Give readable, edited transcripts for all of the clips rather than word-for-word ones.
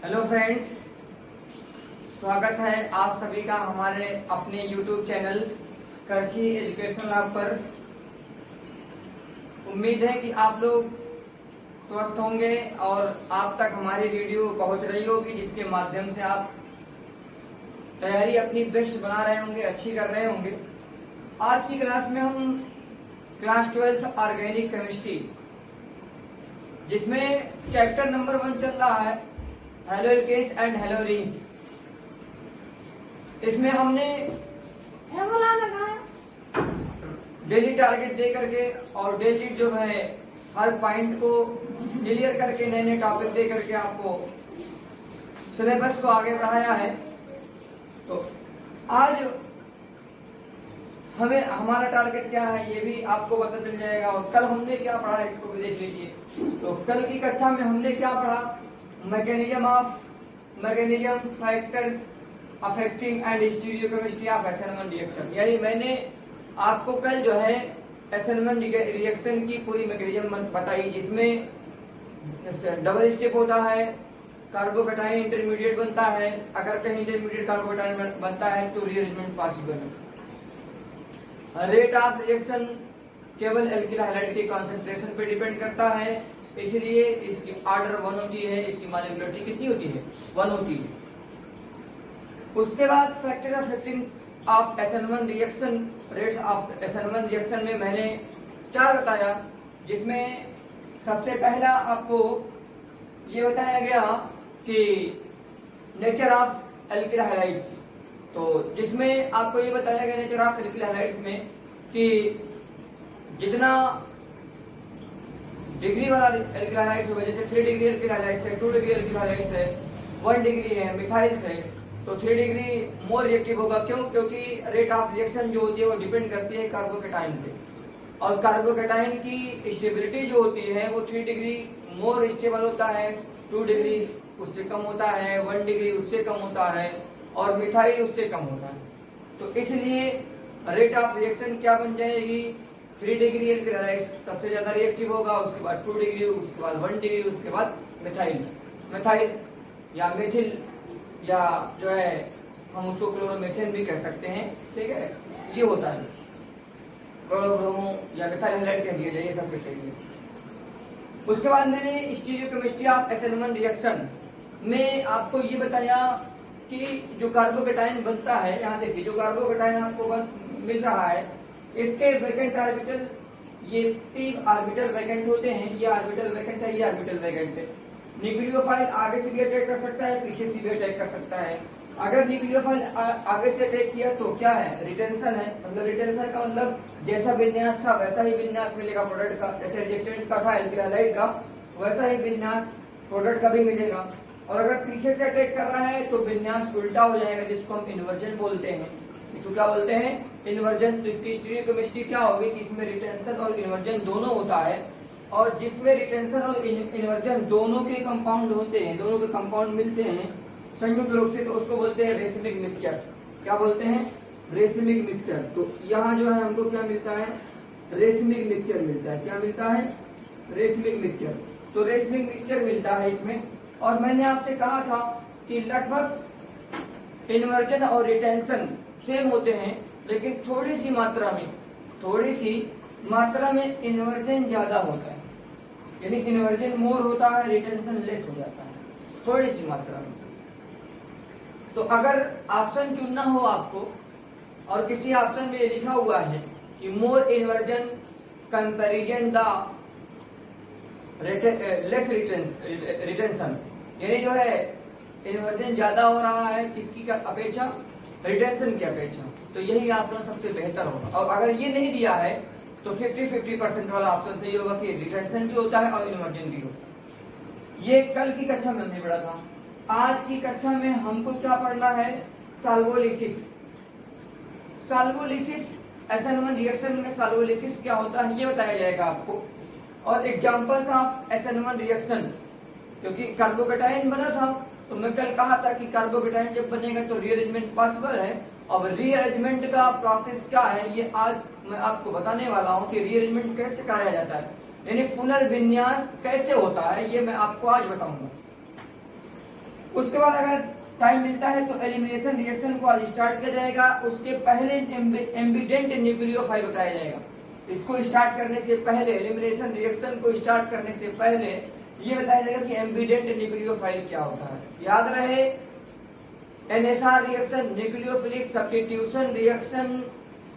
Hello friends, स्वागत है आप सभी का हमारे अपने YouTube चैनल करकी एजुकेशन लैब पर। उम्मीद है कि आप लोग स्वस्थ होंगे और आप तक हमारी वीडियो पहुंच रही होगी, जिसके माध्यम से आप तैयारी अपनी बेस्ट बना रहे होंगे, अच्छी कर रहे होंगे। आज की क्लास में हम क्लास 12 ऑर्गेनिक केमिस्ट्री, जिसमें चैप्टर नंबर 1 चल रहा है हेलोकेस एंड हेलोरीन्स। इसमें हमने डेली टारगेट दे करके और डेली जो है हर पॉइंट को क्लियर करके नए नए टॉपिक दे करके आपको सिलेबस को आगे बढ़ाया है। तो आज हमें हमारा टारगेट क्या है ये भी आपको पता चल जाएगा, और कल हमने क्या पढ़ा इसको भी देख लीजिए। तो कल की कक्षा में हमने क्या पढ़ा, mechanism factors affecting and stereochemistry of SN1 reaction. यानी मैंने आपको कल जो है SN1 रिएक्शन की पूरी मैकेनिज्म बताई, जिसमें डबल स्टेप होता है, कार्बोकेटाइन इंटरमीडिएट बनता है, अगर कहीं इंटरमीडिएट कार्बोकेटाइन बनता है तो रीअरेंजमेंट पॉसिबल है। रेट ऑफ रिएक्शन केवल एल्किल हैलाइड के कॉन्सेंट्रेशन पे डिपेंड करता है, इसलिए इसकी ऑर्डर 1 होती है, इसकी मॉलिक्यूलरिटी कितनी होती है, 1 होती है। उसके बाद factor affecting of SN1 reaction, rates of SN1 reaction में मैंने 4 बताया, जिसमें सबसे पहला आपको ये बताया गया कि नेचर ऑफ एल्किल हैलाइड्स। तो जिसमें आपको ये बताया गया नेचर ऑफ एल्किल हैलाइड्स में कि जितना डिग्री वाला एल्किल हैलाइड्स होगा, जैसे 3 डिग्री एल्किल हैलाइड्स है, 2 डिग्री एल्किल हैलाइड्स है, 1 डिग्री है मिथाइल्स है, तो 3 डिग्री मोर रिएक्टिव होगा। क्यों? क्योंकि रेट ऑफ रिएक्शन जो होती है वो डिपेंड करती है कार्बोकेटाइन पे, और कार्बोकेटाइन की स्टेबिलिटी जो होती है वो 3 डिग्री मोर स्टेबल होता है, 2 डिग्री उससे कम होता है, 1 डिग्री उससे कम होता है, और मिथाइल उससे कम होता है। तो इसलिए रेट ऑफ रिएक्शन क्या बन जाएगी, 3 डिग्री एल्किल हैलाइड्स सबसे ज्यादा रिएक्टिव होगा, उसके बाद 2 डिग्री, उसके बाद 1 डिग्री, उसके बाद मिथाइल या मेथिल, या जो है हम उसको क्लोरोमेथेन भी कह सकते हैं। ठीक है, ये होता है क्लोरोब्रोमो या मिथाइल हैलाइड कह दिया जाए, सब सही है। उसके बाद मैंने स्टीरियोकेमिस्ट्री ऑफ SN1 रिएक्शन में आपको ये बताया कि जो कार्बोकेटाइन बनता है, यहाँ देखिए जो कार्बोकेटाइन आपको मिल रहा है, इसके वैकेंट ऑर्बिटल, ये 3 ऑर्बिटल वैकेंट होते हैं, ये ऑर्बिटल वैकेंट है, ये ऑर्बिटल वैकेंट है। न्यूक्लियोफाइल आगे से भी अटैक कर सकता है, पीछे से भी अटैक कर सकता है। अगर न्यूक्लियोफाइल आगे से अटैक किया तो क्या है, रिटेंशन है। मतलब रिटेंशन का मतलब जैसा विन्यास था वैसा ही विन्यास मिलेगा प्रोडक्ट का, जैसे रिएक्टेंट का था एल्किल हैलाइड का, वैसा ही विन्यास प्रोडक्ट का भी मिलेगा। और अगर पीछे से अटैक कर रहा है तो विन्यास उल्टा हो जाएगा, जिसको हम इन्वर्जन बोलते हैं। इसको क्या बोलते हैं, इन्वर्जन। तो इसकी स्टीरियोकेमिस्ट्री क्या होगी कि इसमें रिटेंशन और इन्वर्जन दोनों होता है, और जिसमें रिटेंशन और इन्वर्जन दोनों के कंपाउंड होते हैं, दोनों के कंपाउंड मिलते हैं संयुक्त रूप से, तो उसको बोलते हैं रेसिमिक मिक्सचर। क्या बोलते हैं, रेसिमिक मिक्सचर। तो यहाँ जो है हमको क्या मिलता है, रेसिमिक मिक्सचर मिलता है। क्या मिलता है, रेसिमिक मिक्सचर। तो रेसिमिक मिक्सचर मिलता है इसमें। और मैंने आपसे कहा था कि लगभग इन्वर्जन और रिटेंशन सेम होते हैं, लेकिन थोड़ी सी मात्रा में इन्वर्जन ज्यादा होता है, यानी इन्वर्जन मोर होता है, रिटेंशन लेस हो जाता है, थोड़ी सी मात्रा में। तो अगर ऑप्शन चुनना हो आपको और किसी ऑप्शन में लिखा हुआ है कि more inversion comparison the less retention, यानी जो है इन्वर्जन ज्यादा हो रहा है किसकी अपेक्षा, रिटेंशन की अपेक्षा, तो यही ऑप्शन सबसे बेहतर होगा। और अगर ये नहीं दिया है तो 50-50% वाला ऑप्शन सही होगा कि रिटेंशन भी होता है और इन्वर्जन भी होता है। ये कल की कक्षा में हमने पढ़ा था। आज की कक्षा में हमको क्या पढ़ना है, सॉल्वोलिसिस। SN1 रिएक्शन में सॉल्वोलिसिस क्या होता है ये बताया जाएगा आपको, और एग्जांपल्स ऑफ SN1 रिएक्शन। क्योंकि कार्बोकेटाइन बना था, तो मैं कल कहा था कि कार्बोकेटाइन जब बनेगा तो रीअरेंजमेंट पॉसिबल है। अब रीअरेंजमेंट का प्रोसेस क्या है ये आज मैं आपको बताने वाला हूँ कि रीअरेंजमेंट कैसे कराया जाता है, यानी पुनर्विन्यास कैसे होता है, ये मैं आपको आज बताऊंगा। उसके बाद अगर टाइम मिलता है तो एलिमिनेशन रिएक्शन को आज स्टार्ट किया जाएगा। उसके पहले एम्बिडेंट न्यूक्लियोफाइल बताया जाएगा। इसको स्टार्ट करने से पहले, एलिमिनेशन रिएक्शन को स्टार्ट करने से पहले ये बताया जाएगा कि एम्बिडेंट न्यूक्लियोफाइल क्या होता है। याद रहे, NSR reaction, nucleophilic substitution reaction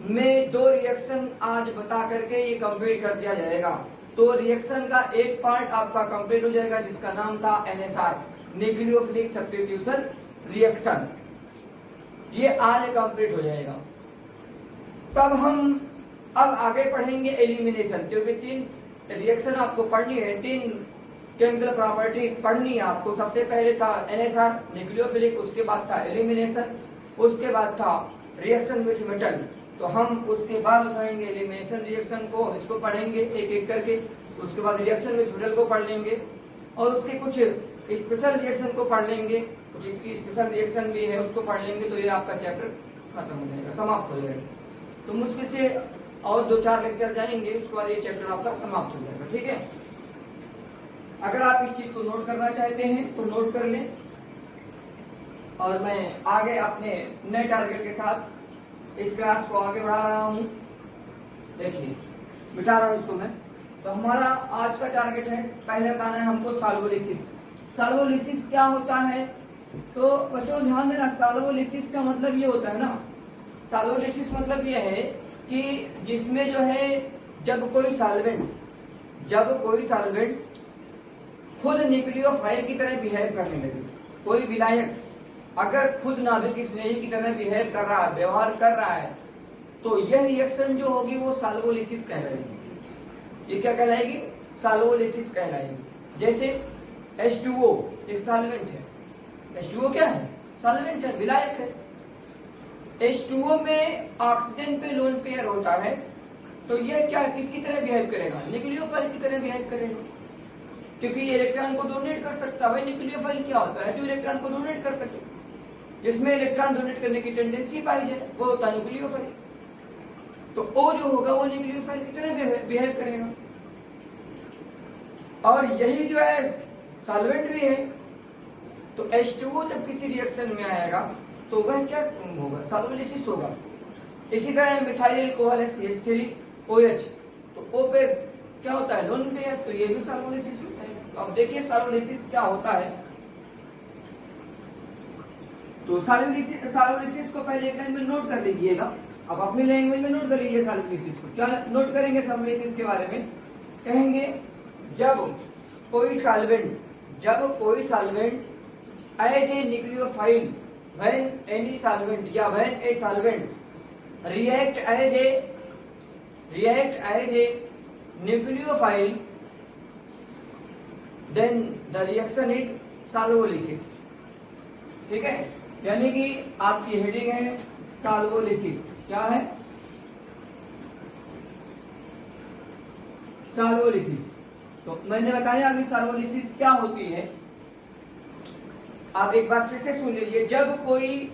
में 2 रिएक्शन आज बता करके ये कंप्लीट कर दिया जाएगा। तो रिएक्शन का एक पार्ट आपका कंप्लीट हो जाएगा जिसका नाम था एनएसआर, न्यूक्लियोफिलिक सब्स्टिट्यूशन रिएक्शन। ये आज कंप्लीट हो जाएगा। तब हम अब आगे पढ़ेंगे एलिमिनेशन, क्योंकि 3 रिएक्शन आपको पढ़नी है, 3 केमिकल प्रॉपर्टी पढ़नी है आपको। सबसे पहले था एनएसआर न्यूक्लियोफिलिक, उसके बाद था एलिमिनेशन, उसके बाद था रिएक्शन विथ मेटल। तो हम उसके बाद उठाएंगे एलिमिनेशन रिएक्शन को, इसको पढ़ेंगे एक एक करके। उसके बाद रिएक्शन विथ मेटल को पढ़ लेंगे और उसके कुछ स्पेशल रिएक्शन को पढ़ लेंगे, कुछ इसकी स्पेशल रिएक्शन भी है उसको पढ़ लेंगे। तो ये आपका चैप्टर खत्म हो जाएगा, समाप्त हो जाएगा। तो मुश्किल से और 2-4 लेक्चर जाएंगे, उसके बाद ये चैप्टर आपका समाप्त हो जाएगा। ठीक है, अगर आप इस चीज को नोट करना चाहते हैं तो नोट कर लें। और मैं आगे अपने नए टारगेट के साथ इस क्लास को आगे बढ़ा रहा हूं। देखिए, बिठा रहा हूं इसको मैं। तो हमारा आज का टारगेट है, पहले बताना है हमको सॉल्वोलिसिस। सॉल्वोलिसिस क्या होता है? तो बच्चों ध्यान देना, सॉल्वोलिसिस का मतलब ये होता है ना, सॉल्वोलिसिस मतलब ये है कि जिसमें जो है जब कोई सॉल्वेंट खुद न्यूक्लियोफाइल की तरह बिहेव करने लगे, कोई विलायक अगर खुद नाभिक स्नेही की तरह बिहेव कर रहा है, व्यवहार कर रहा है, तो यह रिएक्शन जो होगी वो सॉल्वोलिसिस कहलाएगी। ये क्या कहलाएगी? सॉल्वोलिसिस कहलाएगी। जैसे H2O एक सॉल्वेंट है। H2O क्या है? सॉल्वेंट है, विलायक है। H2O में ऑक्सीजन पे लोन पेयर होता है, तो यह क्या किसकी तरह बिहेव करेगा? न्यूक्लियोफाइल की तरह बिहेव करेगा, क्योंकि ये इलेक्ट्रॉन को डोनेट कर सकता है। न्यूक्लियोफाइल क्या होता है? जो इलेक्ट्रॉन को डोनेट कर सके, जिसमें इलेक्ट्रॉन डोनेट करने की टेंडेंसी पाई जाए, वो होता है न्यूक्लियोफाइल। तो O जो होगा वो न्यूक्लियोफाइल की तरह बिहेव करेगा। और यही जो है सॉल्वेंट भी है। तो H2O जब किसी रिएक्शन में आएगा तो वह क्या होगा? सॉल्वोलिसिस होगा। इसी तरह मिथाइल अल्कोहल है CH3OH, तो O पे क्या होता है? लोन पेयर, तो ये भी सॉल्वोलिसिस होता है। तो अब देखिए सॉल्वोलिसिस क्या होता है। तो सॉल्वोलिसिस को पहले एक लाइन में नोट कर लीजिएगा। अब अपनी लैंग्वेज में नोट कर लीजिए सॉल्वोलिसिस को। क्या नोट करेंगे सॉल्वोलिसिस के बारे में? कहेंगे जब कोई solvent as a nucleophile, when any solvent या when a solvent react as a nucleophile, then the reaction is solvolysis. ठीक है, यानी कि आपकी हेडिंग है सॉल्वोलिसिस। क्या है? सॉल्वोलिसिस। तो मैंने बताया अभी सॉल्वोलिसिस क्या होती है। आप एक बार फिर से सुन लीजिए। जब कोई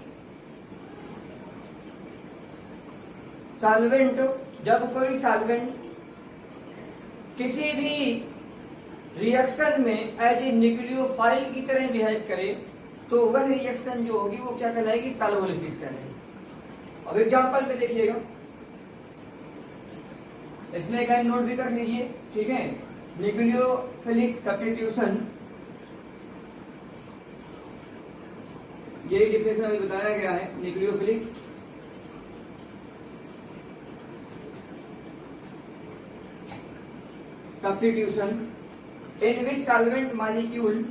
सॉल्वेंट किसी भी रिएक्शन में एज ए न्यूक्लियोफाइल की तरह बिहेव करे, तो वह रिएक्शन जो होगी वो क्या कहलाएगी? सॉल्वोलिसिस कहलाएगी। अब एग्जांपल में देखिएगा, इसमें एक लाइन नोट भी कर लीजिए। ठीक है, न्यूक्लियोफिलिक सब्स्टिट्यूशन, ये डिफिनेशन अभी बताया गया है। Nucleophilic substitution in which solvent molecule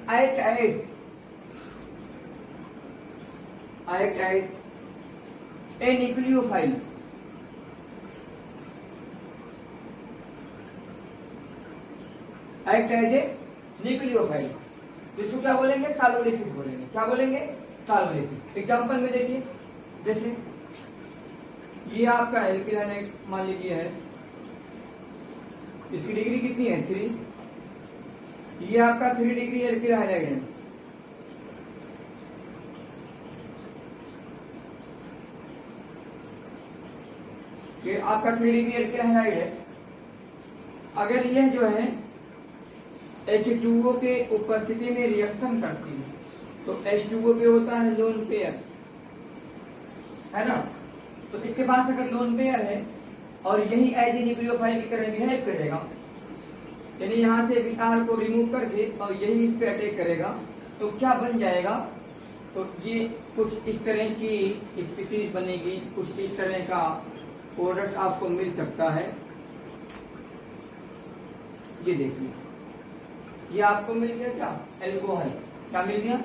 act as a nucleophile, act as a nucleophile, इसको क्या बोलेंगे? सॉल्वोलिसिस बोलेंगे। क्या बोलेंगे? सॉल्वोलिसिस। एग्जांपल में देखिए, जैसे ये आपका एल्किलाइड मान लीजिए है, इसकी डिग्री कितनी है? 3। ये आपका 3 डिग्री एल्किल हाइड्राइड है। कि आपका 3 डिग्री एल्किल हैलाइड है, अगर यह जो है H2O के उपस्थिति में रिएक्शन करती है तो H2O पे होता है लोन पेयर, है ना। तो इसके पास अगर लोन पेयर है और यही एज ए न्यूक्लियोफाइल की तरह बिहेव करेगा, यानी यहां से Br को रिमूव करके और यही इस पे अटैक करेगा, तो क्या बन जाएगा, तो ये कुछ इस तरह की स्पीसीज बनेगी, कुछ इस तरह का प्रोडक्ट आपको मिल सकता है। ये देखिए, ये आपको मिल गया क्या, एल्कोहल, क्या मिल गया,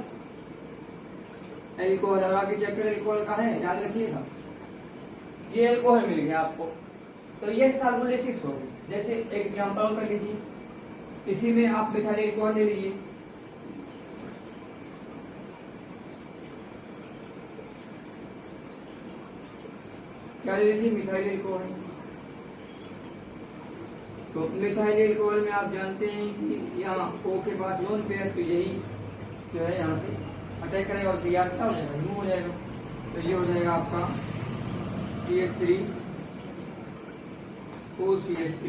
एल्कोहल। और आगे चैप्टर एल्कोहल का है, याद रखिएगा। ये एल्कोहल मिल गया आपको, तो ये सॉल्वोलिसिस होगी। जैसे एक एग्जांपल कर लीजिए, इसी में आप मिथाइल एल्कोहल ले लीजिए, क्या ले लीजिए, मिथाइल एल्कोहल। तो मिथाइल एल्कोहल में आप जानते हैं कि यहाँ O के पास लोन पेयर, तो यही जो है यहाँ से अटैक करेगा और Br क्या हो जाएगा, रिमूव हो जाएगा। तो ये हो जाएगा आपका CH3 OCH3।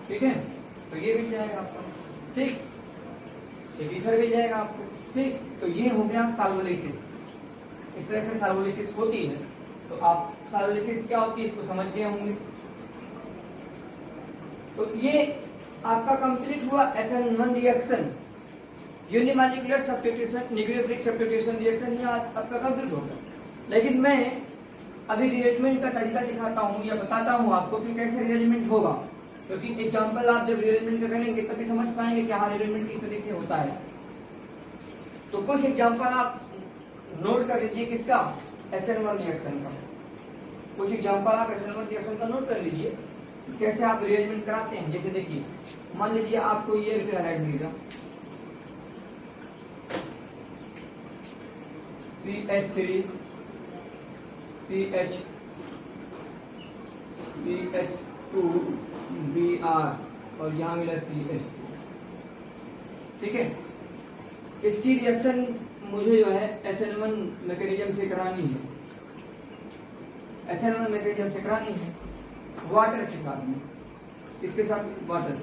ठीक है, तो ये भी जाएगा आपका, ठीक, ये इधर भी जाएगा आपको, ठीक। तो ये हो गया सॉल्वोलिसिस। इस तरह से सॉल्वोलिसिस होती है। तो आप सॉल्वोलिसिस क्या होती है इसको समझ गए होंगे। तो ये आपका कंप्लीट हुआ SN1 reaction, unimolecular substitution, nucleophilic substitution reaction, ये आपका कंप्लीट हो गया। लेकिन मैं अभी रिअरेंजमेंट का तरीका दिखाता हूँ या बताता हूँ आपको कि कैसे रिअरेंजमेंट होगा, क्योंकि एग्जाम्पल आप जब रिअरेंजमेंट का करेंगे तभी समझ पाएंगे कि हाँ रिअरेंजमेंट किस तरीके से होता है। तो कुछ एग्जाम्पल आप नोट कर लीजिए, किसका, SN1 रिएक्शन का। कुछ एग्जाम्पल आप SN1 रिएक्शन का नोट कर लीजिए, कैसे आप रिअरेंजमेंट कराते हैं। जैसे देखिए, मान लीजिए आपको ये एल्किल हैलाइड मिलेगा, CH3 CH CH2 Br और यहाँ मिला CH2, ठीक है। इसकी रिएक्शन मुझे जो है SN1 मैकेनिज्म से करानी है, SN1 मैकेनिज्म से करानी है वाटर के साथ में, इसके साथ वाटर,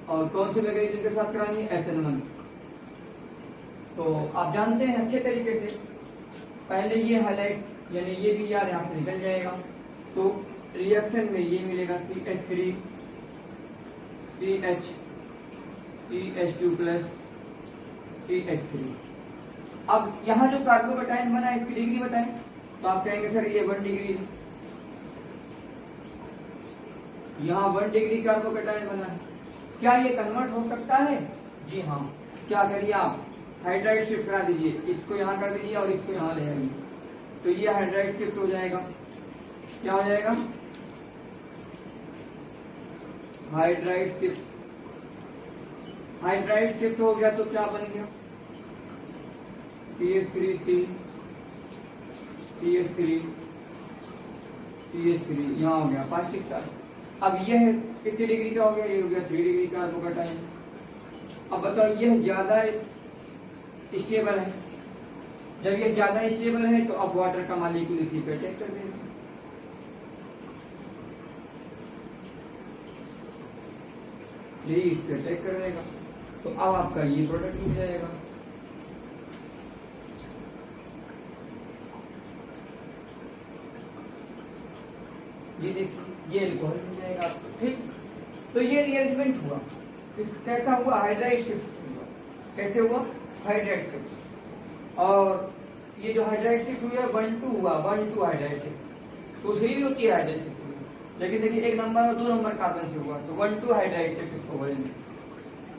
और कौन से मैकेनिज्म के साथ करानी है, SN1। तो आप जानते हैं अच्छे तरीके से, पहले ये हाइलाइट्स यानी ये भी यार यहाँ से निकल जाएगा, तो रिएक्शन में ये मिलेगा CH3 CH CH2 plus CH3। अब यहाँ जो कार्बोकैटायन बना है इसकी डिग्री बताएं, तो आप कहेंगे सर ये 1 डिग्री, यहाँ 1 डिग्री कार्बोकैटायन बना है। क्या ये कन्वर्ट हो सकता है? जी हाँ। क्या करिए आप हाइड्राइड शिफ्ट करा दीजिए, इसको यहाँ कर दीजिए और इसको यहाँ ले आइए, तो ये हाइड्राइड शिफ्ट हो जाएगा। क्या हो जाएगा? Hydride shift. हाइड्राइड शिफ्ट हो गया तो क्या बन गया? CH3C CH3 CH3 यहाँ हो गया प्लास्टिक चार्ज। अब यह कितनी डिग्री का हो गया? ये हो गया 3 डिग्री का कार्बोकैटायन। अब बताओ यह ज्यादा स्टेबल है, जब ये ज्यादा स्टेबल है तो अब वाटर का मॉलिक्यूल इसी पे अटैक कर देगा। ये इस पे अटैक कर देगा, तो अब आपका ये प्रोडक्ट मिल जाएगा। ये देखिए ये एल्कोहल मिल जाएगा आपको, ठीक। तो ये रिअरेंजमेंट हुआ, कैसा हुआ? हाइड्राइड शिफ्ट हुआ। कैसे हुआ? Hydride shift. और ये जो हाइड्राइड शिफ्ट हुआ 1-2 हुआ, 1-2 हाइड्राइड शिफ्ट। दूसरी भी होती है हाइड्राइड शिफ्ट, लेकिन देखिए 1 नंबर और 2 नंबर कार्बन से हुआ, तो 1-2 हाइड्राइड शिफ्ट इसको बोलेंगे।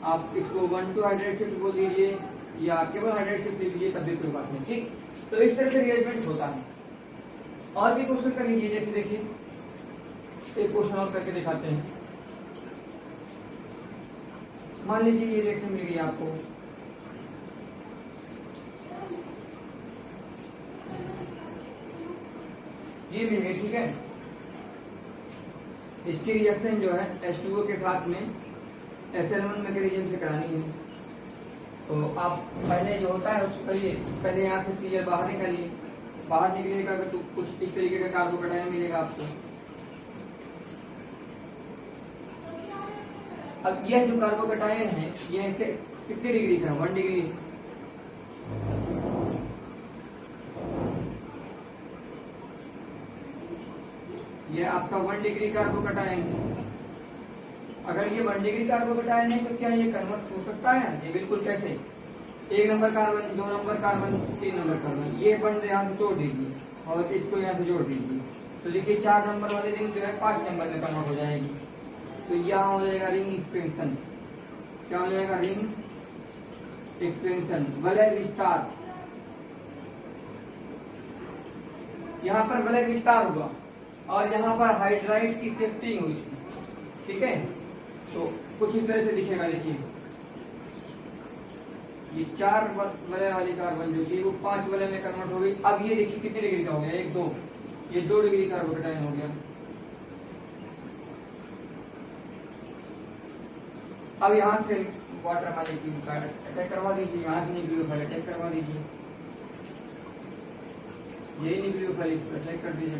आप इसको 1-2 हाइड्राइड शिफ्ट बोल दीजिए या केवल हाइड्राइड शिफ्ट लिख लीजिए, तब भी कोई बात नहीं, ठीक। तो इस तरह से रिअरेंजमेंट होता है। और भी क्वेश्चन कर लीजिए, जैसे देखिए एक क्वेश्चन और करके दिखाते हैं। मान लीजिए ये रिएक्शन मिल गई आपको, ये मिल गई, ठीक है। इसकी रिएक्शन जो है H2O के साथ में SN1 मैग्नीशियम से करानी है। तो आप पहले जो होता है उसको करिए, पहले यहाँ से Cl बाहर निकालिए, बाहर निकलेगा तो कुछ इस तरीके का कार्बोकैटायन मिलेगा आपको। अब यह जो कार्बोकैटायन है यह कितनी डिग्री का? 1 डिग्री। यह आपका 1 डिग्री कार्बोकैटायन है। अगर ये 1 डिग्री कार्बोकैटायन है तो क्या ये कन्वर्ट हो सकता है? ये बिल्कुल कैसे? 1 number carbon, 2 number carbon, 3 number carbon, ये बंद यहाँ से जोड़ दीजिए और इसको यहाँ से जोड़ दीजिए, तो देखिए 4 नंबर वाले रिंग जो है 5 नंबर में कन्वर्ट हो जाएगी। तो यहाँ हो जाएगा रिंग एक्सपेंशन। क्या हो जाएगा? रिंग एक्सपेंशन, वलय विस्तार। यहाँ पर वलय विस्तार हुआ और यहाँ पर हाइड्राइड की शिफ्टिंग हुई, ठीक है। तो कुछ इस तरह से दिखेगा, देखिए ये 4 वलय वाली कार्बन जो थी वो 5 वलय में कन्वर्ट हो गई। अब ये देखिए कितने डिग्री का हो गया? 1, 2, ये 2 डिग्री कार्बोकैटायन हो गया। अब यहाँ से वाटर मॉलिक्यूल का अटैक करवा दीजिए, यहाँ से न्यूक्लियोफाइल अटैक करवा दीजिए, ये न्यूक्लियोफाइल इस पर अटैक कर दीजिएगा,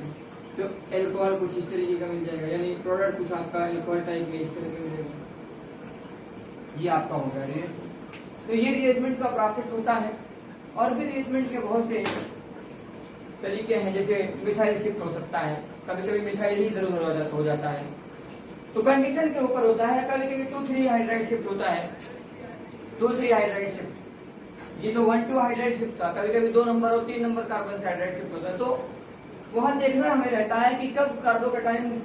तो एल्कोहल कुछ इस तरीके का मिल जाएगा, यानी प्रोडक्ट कुछ आपका एल्कोहल टाइप में इस तरह का मिलेगा। ये आपका हो गया रिएक्शन। तो ये रिएजमेंट का प्रोसेस होता है। और भी रिएजमेंट के बहुत से तरीके हैं, जैसे मिथाइल शिफ्ट हो सकता है, कभी कभी मिथाइल ही इधर उधर हो जाता है, तो कंडीशन के ऊपर होता है। कभी कभी 2,3 हाइड्राइड शिफ्ट होता है, 2,3 हाइड्राइड शिफ्ट। ये तो 1,2 हाइड्राइड शिफ्ट था, कभी कभी 2 नंबर और 3 नंबर कार्बन से हाइड्राइड शिफ्ट होता है। तो वहां देखना हमें रहता है कि कब कार्बोकैटायन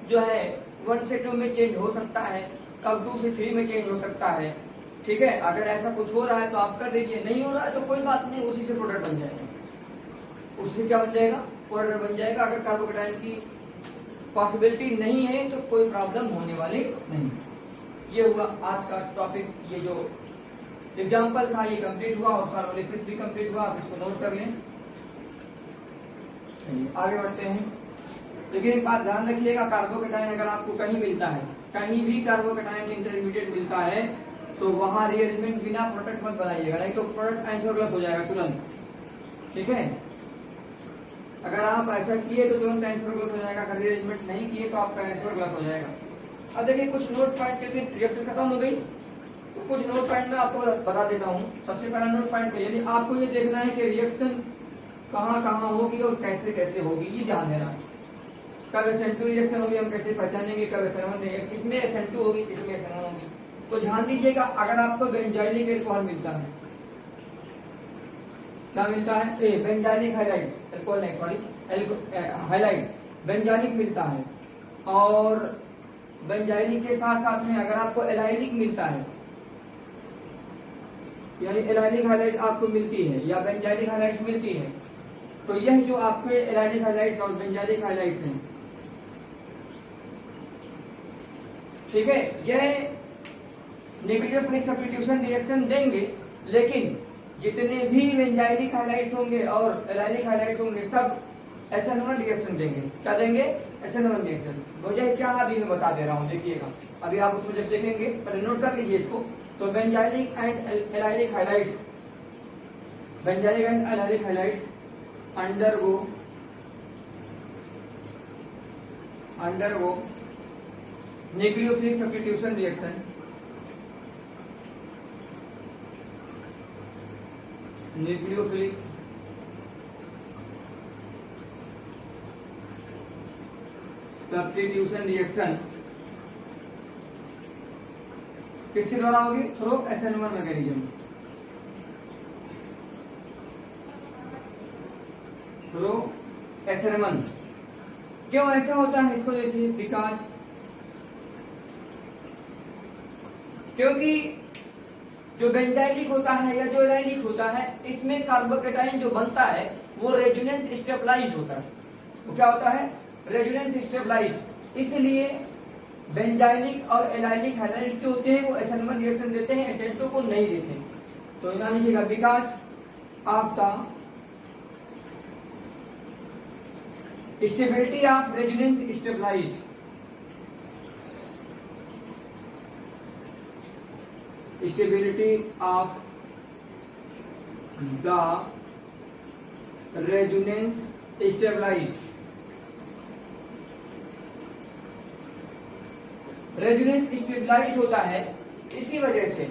जो है 1 से 2 में चेंज हो सकता है, कब 2 से 3 में चेंज हो सकता है, ठीक है। अगर ऐसा कुछ हो रहा है तो आप कर दीजिए, नहीं हो रहा है तो कोई बात नहीं, उसी से प्रोडक्ट बन जाएगा। उससे क्या बन जाएगा? प्रोडक्ट बन जाएगा। अगर कार्बोकैटायन की पॉसिबिलिटी नहीं है तो कोई प्रॉब्लम होने वाली नहीं। ये हुआ आज का टॉपिक। ये जो एग्जाम्पल था ये कंप्लीट हुआ और फॉर्मुलेसिस भी कंप्लीट हुआ, आप इसको नोट कर लें। आगे बढ़ते हैं। लेकिन एक बात ध्यान रखिएगा, कार्बोकैटायन अगर आपको कहीं मिलता है, कहीं भी कार्बोकैटायन इंटरमीडिएट मिलता है, तो वहां रिअरेंजमेंट बिना प्रोडक्ट मत बनाइएगा, नहीं तो प्रोडक्ट आइसोगलस हो जाएगा तुरंत, ठीक है। अगर आप ऐसा किए तो तुरंत आइसोगलस हो जाएगा, अगर रिअरेंजमेंट नहीं किए तो आपका आइसोगलस हो जाएगा। अब देखिए कुछ नोट पॉइंट, क्योंकि रिएक्शन खत्म हो गई तो कुछ नोट पॉइंट मैं आपको बता देता हूँ। सबसे पहला नोट पॉइंट यानी आपको ये देखना है कि रिएक्शन कहाँ कहाँ होगी और कैसे कैसे होगी, ये ध्यान देना है। कब SN2 रिएक्शन होगी हम कैसे पहचानेंगे, कब SN1 नहीं, किसमें SN2 होगी किसमें SN1 होगी। तो ध्यान दीजिएगा, अगर आपको बेंजाइलिक एल्कोहल मिलता है, क्या मिलता है? बेंजाइलिक हाइलाइड, एल्कोहल नहीं सॉरी, हाइलाइड बेंजाइलिक मिलता है, और बेंजाइलिक के साथ साथ में अगर आपको एलाइलिक मिलता है, यानी एलाइलिक हाइलाइड आपको मिलती है या बेंजाइलिक हाइलाइड्स मिलती है, तो यह जो आपके एलाइलिक हाइलाइड्स और बेंजाइलिक हाइलाइड्स हैं, ठीक है, यह नेगेटिव फिनिश सब्स्टिट्यूशन रिएक्शन देंगे, लेकिन जितने भी बेंजाइलिक हाइलाइड्स होंगे और एलाइलिक हाइलाइड्स होंगे सब SN1 रिएक्शन देंगे। क्या देंगे? SN1 reaction. वजह क्या अभी मैं बता दे रहा हूँ, देखिएगा अभी आप उसमें जब देखेंगे, पहले नोट कर लीजिए इसको। तो benzylic and allylic halides, benzylic and allylic halides undergo nucleophilic substitution reaction, nucleophilic substitution reaction किसके द्वारा होगी? Through SN1 mechanism, through SN1। क्यों ऐसा होता है इसको देखिए, बिकॉज क्योंकि जो बेंजाइलिक होता है या जो एलाइलिक होता है, इसमें कार्बोकैटायन जो बनता है वो रेजोनेंस स्टेबलाइज्ड होता है। वो क्या होता है? Resonance stabilised. इसलिए बेंजाइलिक और एलाइलिक हाइलाइड्स जो होते हैं वो SN1 रिएक्शन देते हैं, SN2 को नहीं देते। तो यहाँ लिखिएगा, because of the stability of resonance stabilised, stability of the resonance stabilise. Resonance stabilise होता है, इसी वजह से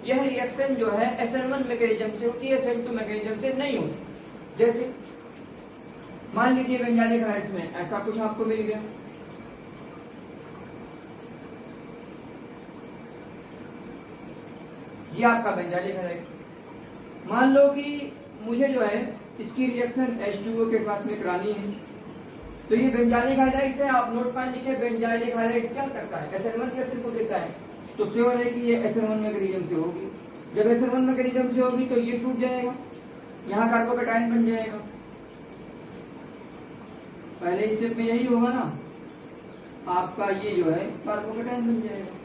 यह रिएक्शन जो है SN1 मैकेनिज्म से होती है, SN2 मैकेनिज्म से नहीं होती। जैसे मान लीजिए बेंजाइलिक हाइड्स में ऐसा कुछ आपको मिल गया, ये आपका बेंजाइलिक हाइड्स। मान लो कि मुझे जो है इसकी रिएक्शन H2O के साथ में करानी है, तो ये बेंजाइलिक हाइड्राइड्स है। आप नोट पॉइंट लिखे, बेंजाइलिक हाइड्राइड्स क्या करता है, SN1 रिएक्शन को देता है, तो श्योर है कि ये SN1 मैकेनिज्म से होगी। जब SN1 मैकेनिज्म से होगी तो ये टूट जाएगा, यहाँ कार्बोकेटाइन बन जाएगा। पहले स्टेप में यही होगा ना, आपका ये जो है कार्बोकेटाइन बन जाएगा।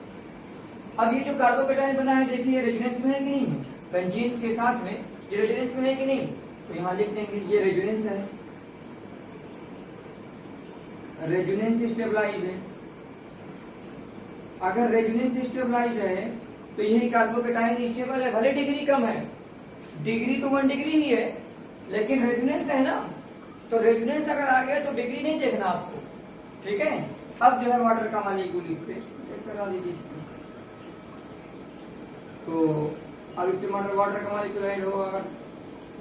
अब ये जो कार्बोकेटाइन बना है, देखिए रेजोनेंस में है कि नहीं है, बेंजीन के साथ में ये रेजोनेंस में है कि नहीं, तो यहाँ लिख देंगे ये रेजोनेंस है, रेजोनेंस स्टेबलाइज है। अगर रेजोनेंस स्टेबलाइज है तो यही कार्बोकेटाइन स्टेबल है, भले डिग्री कम है, डिग्री तो 1 डिग्री ही है, लेकिन रेजोनेंस है ना, तो रेजोनेंस अगर आ गया तो डिग्री नहीं देखना आपको, ठीक है। अब जो है वाटर का मॉलिक्यूल इस पे करा लीजिए इस पे, तो अब इसके वाटर का मॉलिक्यूल ऐड होगा, अगर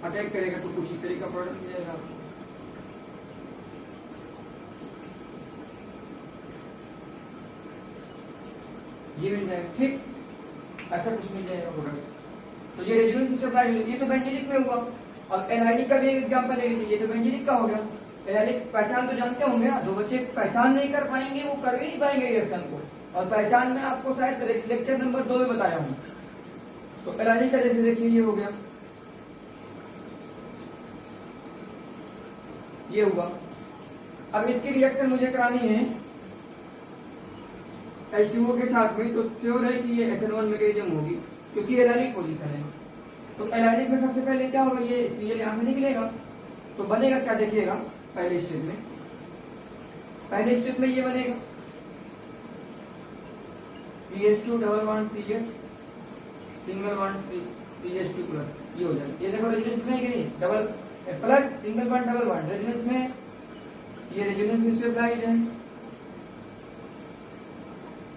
अटैक करेगा तो कुछ इस तरीके का प्रोडक्ट मिलेगा। ये मिल जाएगा, ठीक, ऐसा कुछ मिल जाएगा प्रोडक्ट। तो ये रेजोनेंस स्टेबलाइज, ये तो बेंजीलिक में हुआ। अब एनालिक का भी एक एग्जांपल ले लीजिए, ये तो बेंजीलिक का हो गया। एनालिक पहचान तो जानते होंगे ना, जो बच्चे पहचान नहीं कर पाएंगे वो कर भी नहीं पाएंगे रिएक्शन को, और पहचान में आपको शायद लेक्चर नंबर 2 में बताया हूँ। तो एनालिक का जैसे देखिए ये हो गया, ये हुआ। अब इसकी रिएक्शन मुझे करानी है H2O के साथ में, तो श्योर है कि ये SN1 मैकेनिज्म होगी, क्योंकि एनालिक पोजीशन है। तो एनालिक में सबसे पहले क्या होगा, ये Cl यहां से निकलेगा, तो बनेगा क्या देखिएगा, पहले स्टेप में ये बनेगा CH2 double bond CH single bond CH2 plus, ये हो जाएगा। ये देखो रेजोनेंस में है कि नहीं, double plus single bond double bond resonance में, ये रेजोनेंस स्टेबलाइज है।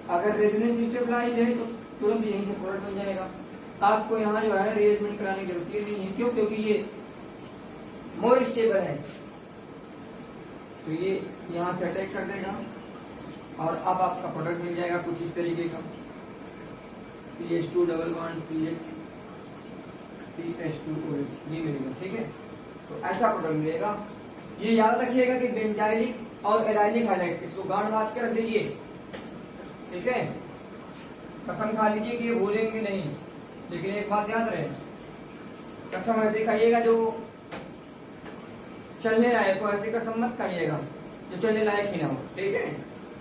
अगर रेजोनेंस स्टेबलाइज है तो तुरंत यहीं से प्रोडक्ट बन जाएगा। आपको यहाँ जो है रिएरेंजमेंट कराने की जरूरत नहीं है, क्यों, क्योंकि ये मोर स्टेबल है, तो ये यहाँ से अटैक कर देगा और अब आपका प्रोडक्ट मिल जाएगा कुछ इस तरीके का, CH2 double bond CH CH2OH, ये मिलेगा, ठीक है। तो ऐसा प्रोडक्ट मिलेगा। ये याद रखिएगा कि बेंजाइलिक और एराइलिक हाइड्राइड्स, इसको गांठ बांध के रख दीजिए, ठीक है। कसम खा लीजिए कि ये भूलेंगे नहीं, लेकिन एक बात याद रहे, कसम ऐसे खाइएगा जो चलने लायक हो, ऐसी कसम मत खाइएगा जो चलने लायक ही ना हो, ठीक है।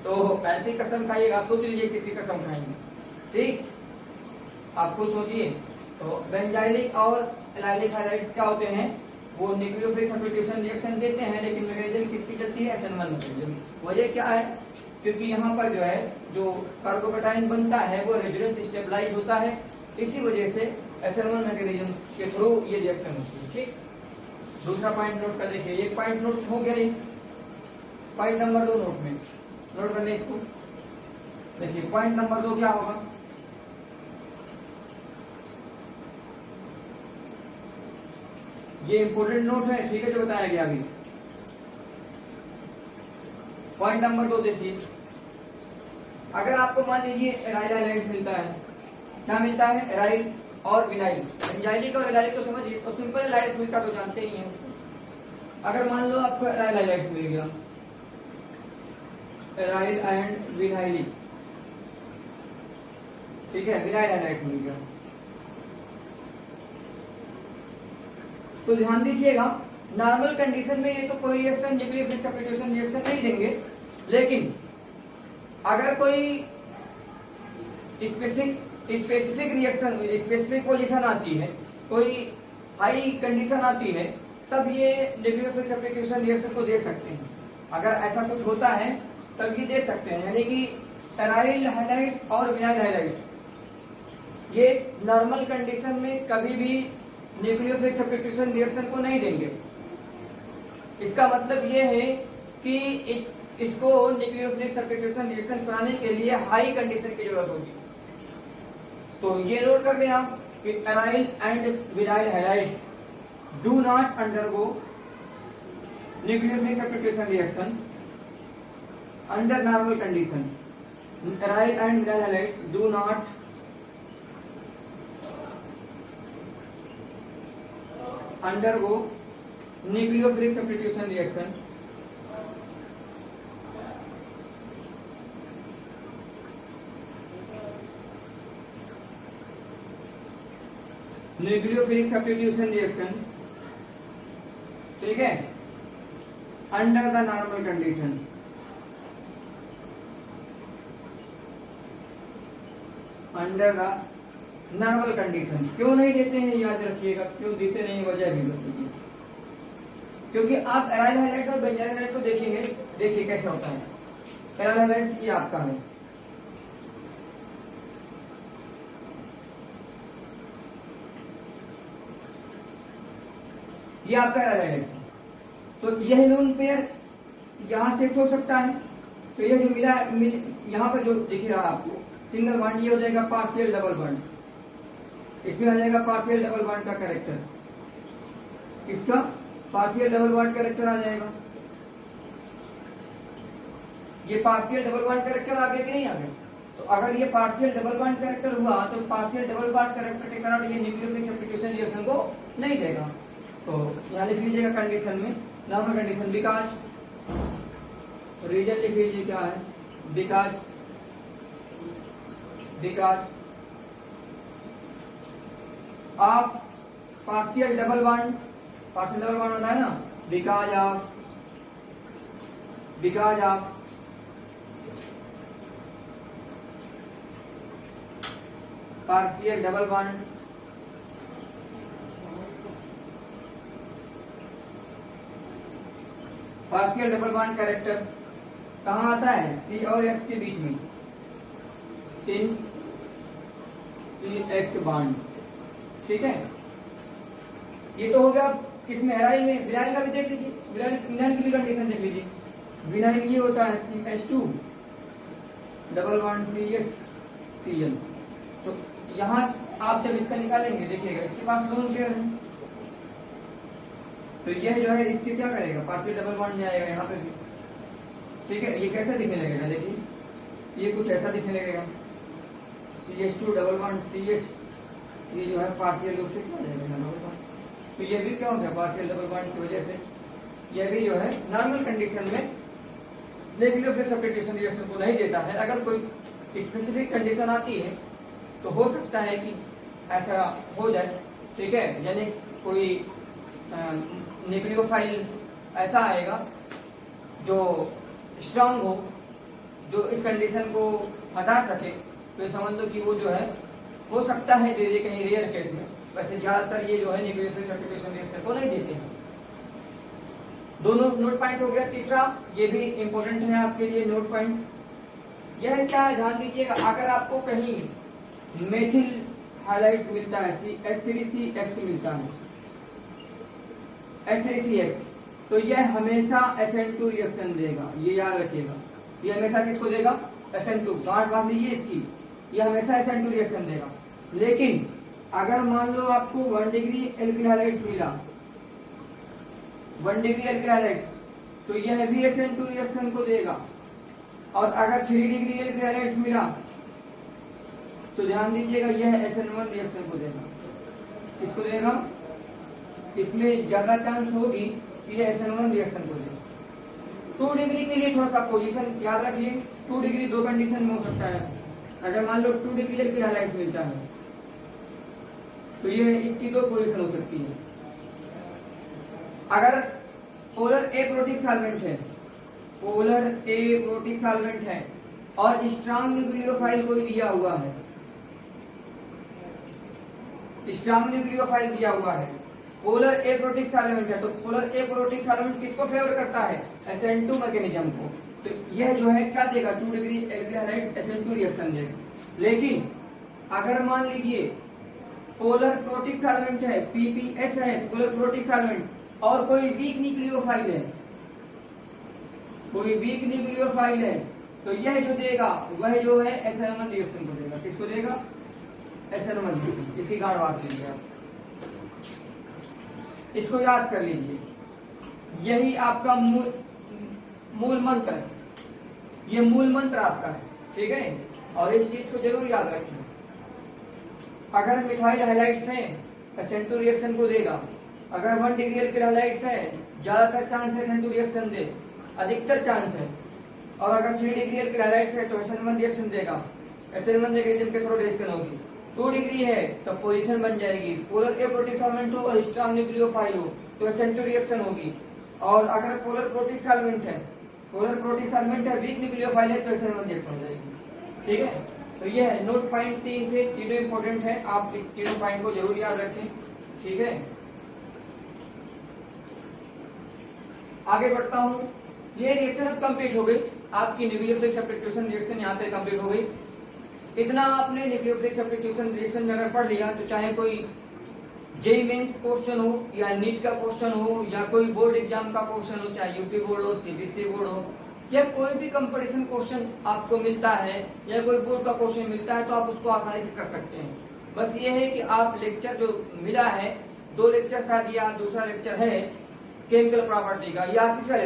तो ऐसी कसम खाइएगा, आप सोच लीजिए किसकी कसम खाएंगे, ठीक, आप खुद सोचिए। तो बेंजाइलिक और एलाइलिक हाइड्राइड्स क्या होते हैं, वो न्यूक्लियोफिलिक सब्स्टिट्यूशन रिएक्शन देते हैं, लेकिन मैकेनिज्म किसकी चलती है, SN1 मैकेनिज्म। वजह क्या है, क्योंकि यहाँ पर जो है जो कार्बोकेटाइन बनता है वो रेजोनेंस स्टेबलाइज होता है, इसी वजह से SN1 मैकेनिज्म के थ्रू ये रिएक्शन होती है, ठीक। दूसरा पॉइंट नोट कर देखिए, एक पॉइंट नोट हो गया, ये पॉइंट नंबर 2 नोट में नोट कर ले इसको। देखिए पॉइंट नंबर 2 क्या होगा, ये इंपोर्टेंट नोट है, ठीक है, जो बताया गया अभी। पॉइंट नंबर 2 देखिए, अगर आपको मान लीजिए एराइल हाइड्राइड्स मिलता है, क्या मिलता है, एराइल और विनाइल, बेंजाइलिक और एराइलिक तो समझिए, तो सिंपल हाइड्राइड्स मिलता तो जानते ही हैं उसको। अगर मान लो आपको एराइल हाइड्राइड्स मिल गया, एराइल एंड विनाइलिक, ठीक है, विनाइल हाइड्राइड्स मिल गया, तो ध्यान दीजिएगा नॉर्मल कंडीशन में ये तो कोई रिएक्शन न्यूक्लियोफिलिक सब्स्टिट्यूशन रिएक्शन नहीं देंगे, लेकिन अगर कोई स्पेसिफिक रिएक्शन, स्पेसिफिक पोजीशन आती है, कोई हाई कंडीशन आती है, तब ये न्यूक्लियोफिलिक सब्स्टिट्यूशन रिएक्शन को दे सकते हैं। अगर ऐसा कुछ होता है तब ये दे सकते हैं, यानी कि एराइल हाइड्राइड्स और विनाइल हाइड्राइड्स ये नॉर्मल कंडीशन में कभी भी न्यूक्लियोफिलिक सब्स्टिट्यूशन रिएक्शन को नहीं देंगे। इसका मतलब ये है कि इसको न्यूक्लियोफिलिक सब्स्टिट्यूशन रिएक्शन कराने के लिए हाई कंडीशन की जरूरत होगी। तो ये नोट कर लें आप कि aryl and vinyl halides do not undergo nucleophilic substitution reaction under normal condition. Aryl and vinyl halides do not undergo nucleophilic substitution reaction nucleophilic substitution reaction, ठीक है, under the normal condition. Under the normal condition क्यों नहीं देते हैं, याद रखिएगा, क्यों देते नहीं वजह भी बताइए। क्योंकि आप एराइल हैलाइड्स और बेंजाइल हैलाइड्स को देखेंगे, देखिए कैसे होता है। एराइल हैलाइड्स ये आपका है, ये आपका एराइल हैलाइड्स है। तो यह लोन पेयर यहां शिफ्ट हो सकता है। तो यह जो मिला यहां पर जो दिख रहा है आपको सिंगल बॉन्ड, ये हो जाएगा पार्शियल डबल बॉन्ड। इसमें आ जाएगा पार्शियल डबल बॉन्ड का कैरेक्टर, इसका पार्शियल डबल बॉन्ड कैरेक्टर आ जाएगा। ये पार्शियल डबल बॉन्ड कैरेक्टर आ गया कि नहीं आ गया? तो अगर ये पार्शियल डबल बॉन्ड कैरेक्टर हुआ तो पार्शियल डबल बॉन्ड कैरेक्टर के कारण ये न्यूक्लियोफिलिक सब्स्टिट्यूशन रिएक्शन को नहीं देगा। तो यहां लिख लीजिएगा कंडीशन में नॉर्मल कंडीशन, बिकॉज रीजन लिख लीजिए क्या है, because of partial double bond होना है ना, because of partial double bond character कहां आता है, C और X के बीच में, इन CX बॉन्ड, ठीक है। ये तो हो गया किसमें, एराइल में। विनाइल का भी देख लीजिए, विनाइल की भी कंडीशन देख लीजिए। विनाइल ये होता है CH2 double bond CH Cl। तो यहां आप जब इसका निकालेंगे देखिएगा इसके पास लोन पेयर है, तो यह जो है इसके क्या करेगा, पार्शियल डबल बॉन्ड जाएगा यहाँ पे भी, ठीक है। ये कैसे दिखने लगेगा, देखिए ये कुछ ऐसा दिखने लगेगा, CH2 डबल बॉन्ड CH, ये जो है पार्शियल रूप से क्या हो जाएगा डबल बॉन्ड। तो ये भी क्या हो गया, पार्शियल डबल बॉन्ड की वजह से यह भी जो है नॉर्मल कंडीशन में न्यूक्लियोफिलिक सब्स्टिट्यूशन रिएक्शन को नहीं देता है। अगर कोई स्पेसिफिक कंडीशन आती है तो हो सकता है कि ऐसा हो जाए, ठीक है। यानी कोई न्यूक्लियोफाइल ऐसा आएगा जो स्ट्रांग जो इस कंडीशन को हटा सके, तो समझ लो कि वो जो है हो सकता है दे दे कहीं रेयर केस में। वैसे ज्यादातर ये जो है न्यूक्लियोफिलिक सब्स्टिट्यूशन रिएक्शन को नहीं देते हैं। दोनों नोट पॉइंट हो गया। तीसरा ये भी इंपॉर्टेंट है आपके लिए नोट पॉइंट, यह क्या है ध्यान दीजिएगा। अगर आपको कहीं मेथिल हाइलाइट्स मिलता है, H3CX मिलता है, H3CX, तो यह हमेशा SN2 रिएक्शन देगा, ये याद रखिएगा। ये हमेशा किसको देगा, SN2। गांठ बांध लीजिए इसकी, ये हमेशा SN2 रिएक्शन देगा। लेकिन अगर मान लो आपको 1 डिग्री एल्किल हैलाइड्स मिला, 1 डिग्री एल्किल हैलाइड्स, तो यह भी SN2 रिएक्शन को देगा। और अगर 3 डिग्री एल्किल हैलाइड्स मिला तो ध्यान दीजिएगा यह SN1 रिएक्शन को देगा। किसको देगा, इसमें ज्यादा चांस होगी कि यह SN1 रिएक्शन को देगा। 2 डिग्री के लिए थोड़ा सा पोजीशन याद रखिए। 2 डिग्री दो कंडीशन में हो सकता है। अगर मान लो 2 डिग्री एल्किल हैलाइड्स मिलता है तो ये इसकी दो पोजीशन हो सकती है। अगर पोलर ए प्रोटिक सॉल्वेंट है, पोलर ए प्रोटिक सॉल्वेंट है और स्ट्रांग न्यूक्लियोफाइल कोई दिया हुआ है, स्ट्रांग न्यूक्लियोफाइल दिया हुआ है, पोलर ए प्रोटिक सॉल्वेंट है, तो पोलर ए प्रोटिक सॉल्वेंट किसको फेवर करता है, SN2 मैकेनिज्म को। तो यह जो है क्या देगा, 2 degree alkyl halides SN2 reaction देगा। लेकिन अगर मान लीजिए पोलर प्रोटिक सॉल्वेंट है, PPS है, पोलर प्रोटिक सॉल्वेंट, और कोई वीक न्यूक्लियोफाइल है, कोई वीक न्यूक्लियोफाइल है, तो यह जो देगा वह जो है SN1 रिएक्शन को देगा। किसको देगा? SN1 reaction. इसकी गाढ़ बात कीजिए आप, इसको याद कर लीजिए, यही आपका मूल मंत्र है, ये मूल मंत्र आपका है, ठीक है। और इस चीज को जरूर याद रखें, अगर मिथाइल हैलाइड्स हैं SN2 रिएक्शन को देगा, अगर 1 डिग्री एल्किल हैलाइड्स है ज्यादातर चांस है SN2 रिएक्शन दे, अधिकतर चांस है, और अगर 3 डिग्री एल्किल हैलाइड्स है तो SN1 रिएक्शन देगा, SN1 नेगेटिव के थ्रू रिएक्शन होगी। 2 डिग्री है तो पोजीशन बन जाएगी, पोलर एप्रोटिक सॉल्वेंट हो और स्ट्रांग न्यूक्लियोफाइल हो तो SN2 रिएक्शन होगी, और अगर पोलर प्रोटिक सॉल्वेंट है, पोलर प्रोटिक सॉल्वेंट है, वीक न्यूक्लियोफाइल है तो SN1 रिएक्शन हो जाएगी, ठीक है। तो ये है नोट पॉइंट 3 थे, तीनों इंपॉर्टेंट है, आप इस तीनों पॉइंट को जरूर याद रखें, ठीक है। आगे बढ़ता हूं, ये रिएक्शन अब कंप्लीट हो गई, आपकी न्यूक्लियोफिलिक सब्स्टिट्यूशन रिएक्शन यहाँ पे कंप्लीट हो गई। इतना आपने न्यूक्लियोफिलिक सब्स्टिट्यूशन रिएक्शन में अगर पढ़ लिया तो चाहे कोई जेईई मेंस क्वेश्चन हो या नीट का क्वेश्चन हो या कोई बोर्ड एग्जाम का क्वेश्चन हो, चाहे यूपी बोर्ड हो, सीबीएसई बोर्ड हो, या कोई भी कंपटीशन क्वेश्चन आपको मिलता है या कोई बोर्ड का क्वेश्चन मिलता है तो आप उसको आसानी से कर सकते हैं। बस ये है कि आप लेक्चर जो मिला है, 2 लेक्चर शायद या दूसरा लेक्चर है केमिकल प्रॉपर्टी का, या तीसरा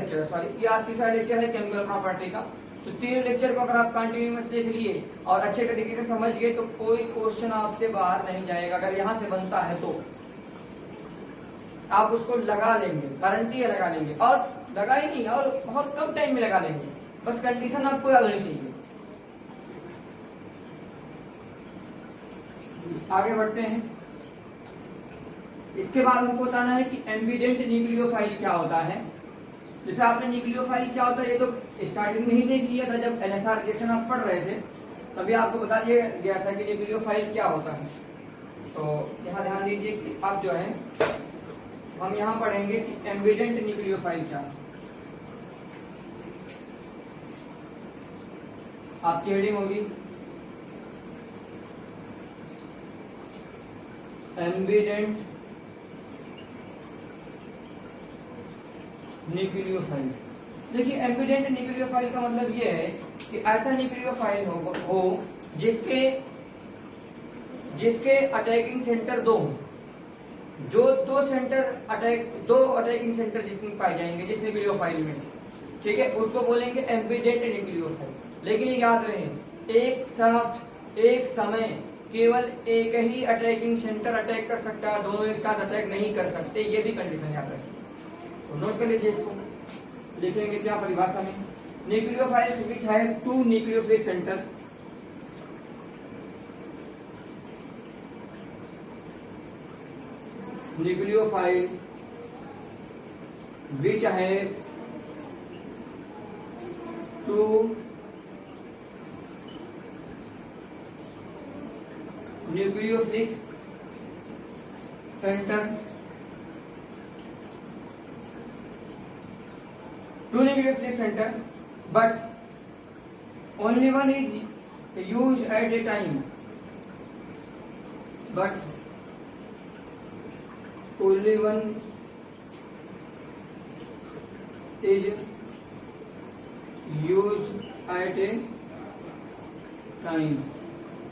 लेक्चर है केमिकल प्रॉपर्टी का, तो 3 लेक्चर को अगर आप कंटिन्यूअस देख लिए और अच्छे तरीके से समझ गए तो कोई क्वेश्चन आपसे बाहर नहीं जाएगा। अगर यहाँ से बनता है तो आप उसको लगा लेंगे, गारंटी है लगा लेंगे, और लगा ही नहीं और बहुत कम टाइम में लगा लेंगे, बस कंडीशन आपको याद होनी चाहिए। आगे बढ़ते हैं, इसके बाद हमको बताना है कि एम्बिडेंट न्यूक्लियोफाइल क्या होता है। जैसे आपने न्यूक्लियोफाइल क्या होता है ये तो स्टार्टिंग में ही देख लिया था, जब NSR रिएक्शन आप पढ़ रहे थे तभी आपको बता दिया गया था कि न्यूक्लियोफाइल क्या होता है। तो यहाँ ध्यान दीजिए कि अब जो है हम यहाँ पढ़ेंगे कि एम्बिडेंट न्यूक्लियोफाइल क्या है। आपकी हेडिंग होगी एम्बिडेंट न्यूक्लियोफाइल। देखिए एम्बिडेंट न्यूक्लियोफाइल का मतलब ये है कि ऐसा न्यूक्लियोफाइल हो जिसके अटैकिंग सेंटर 2 हो, जो 2 अटैकिंग सेंटर जिसमें पाए जाएंगे जिस न्यूक्लियोफाइल में, ठीक है, उसको बोलेंगे एम्बिडेंट न्यूक्लियोफाइल। लेकिन याद रहे एक समय केवल एक ही अटैकिंग सेंटर अटैक कर सकता है, दोनों एक साथ अटैक नहीं कर सकते, ये भी कंडीशन याद रखें। तो नोट कर लीजिए, इसको लिखेंगे क्या परिभाषा में, nucleophiles which have 2 nucleophilic centre, nucleophile which have 2 nucleophilic centre, 2 nucleophilic center, but only one is used at a time. But only one is used at a time.